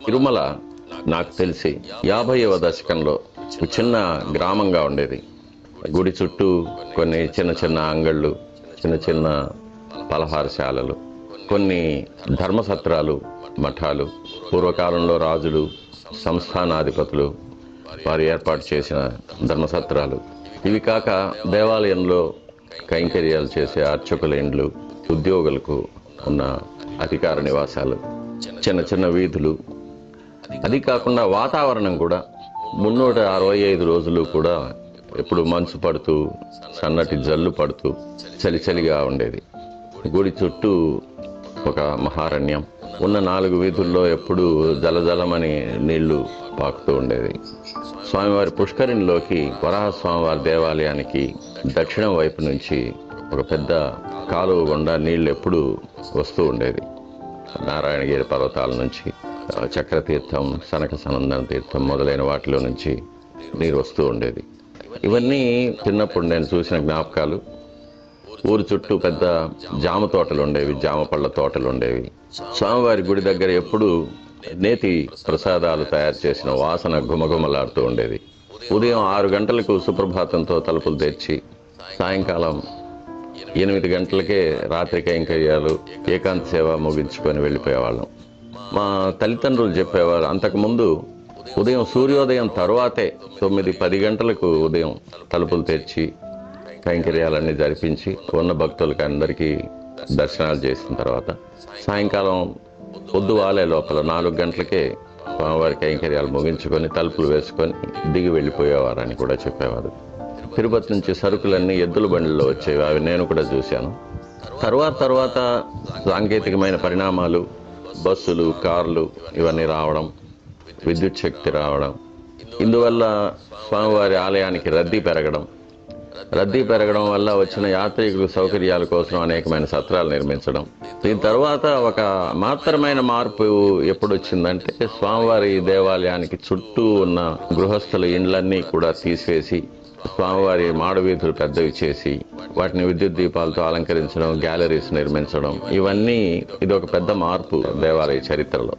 తిరుమల నాకు తెలిసి 50వ దశకంలో ఒక చిన్న గ్రామంగా ఉండేది. గుడి చుట్టూ కొన్ని చిన్న చిన్న అంగళ్ళు, చిన్న చిన్న పలహారశాలలు, కొన్ని ధర్మసత్రాలు, మఠాలు, పూర్వకాలంలో రాజులు, సంస్థానాధిపతులు వారు ఏర్పాటు చేసిన ధర్మసత్రాలు. ఇవి కాక దేవాలయంలో కైంకర్యాలు చేసే అర్చకుల ఇండ్లు, ఉద్యోగులకు ఉన్న అధికార నివాసాలు, చిన్న చిన్న వీధులు. అది కాకుండా వాతావరణం కూడా 365 రోజులు కూడా ఎప్పుడు మంచు పడుతూ, సన్నటి జల్లు పడుతూ, చలి చలిగా ఉండేది. గుడి చుట్టూ ఒక మహారణ్యం. ఉన్న 4 వీధుల్లో ఎప్పుడూ జలజలమని నీళ్లు పాకుతూ ఉండేది. స్వామివారి పుష్కరిణిలోకి వరాహస్వామివారి దేవాలయానికి దక్షిణం వైపు నుంచి ఒక పెద్ద కాలువ గుండా నీళ్లు ఎప్పుడూ వస్తూ ఉండేది. నారాయణగిరి పర్వతాల నుంచి చక్రతీర్థం, సనక సనందన తీర్థం మొదలైన వాటిలో నుంచి నీరు వస్తూ ఉండేది. ఇవన్నీ చిన్నప్పుడు నేను చూసిన జ్ఞాపకాలు. ఊరు చుట్టూ పెద్ద జామ తోటలు ఉండేవి, జామ పళ్ళ తోటలు ఉండేవి. స్వామివారి గుడి దగ్గర ఎప్పుడూ నేతి ప్రసాదాలు తయారు చేసిన వాసన గుమగుమలాడుతూ ఉండేది. ఉదయం 6 గంటలకు సుప్రభాతంతో తలుపులు తెరిచి సాయంకాలం 8 గంటలకే రాత్రి కైంకర్యాలు, ఏకాంత సేవ ముగించుకొని వెళ్ళిపోయేవాళ్ళం. మా తల్లిదండ్రులు చెప్పేవారు, అంతకుముందు ఉదయం సూర్యోదయం తర్వాతే 9-10 గంటలకు ఉదయం తలుపులు తెరిచి కైంకర్యాలన్నీ జరిపించి ఉన్న భక్తులకి అందరికీ దర్శనాలు చేసిన తర్వాత సాయంకాలం పొద్దు వాలే లోపల 4 గంటలకే స్వామివారి కైంకర్యాలు ముగించుకొని తలుపులు వేసుకొని దిగి వెళ్ళిపోయేవారని కూడా చెప్పేవారు. తిరుపతి నుంచి సరుకులన్నీ ఎద్దుల బండిలో వచ్చేవి, అవి నేను కూడా చూశాను. తర్వాత సాంకేతికమైన పరిణామాలు, బస్సులు, కార్లు ఇవన్నీ రావడం, విద్యుత్ శక్తి రావడం, ఇందువల్ల స్వామివారి ఆలయానికి రద్దీ పెరగడం వల్ల వచ్చిన యాత్రికుల సౌకర్యాల కోసం అనేకమైన సత్రాలు నిర్మించడం. దీని తర్వాత ఒక మాత్రమైన మార్పు ఎప్పుడు వచ్చిందంటే, స్వామివారి దేవాలయానికి చుట్టూ ఉన్న గృహస్థుల ఇండ్లన్నీ కూడా తీసివేసి స్వామివారి మాడవీధులు పెద్దవి చేసి వాటిని విద్యుత్ దీపాలతో అలంకరించడం, గ్యాలరీస్ నిర్మించడం, ఇవన్నీ ఇది ఒక పెద్ద మార్పు దేవాలయ చరిత్రలో.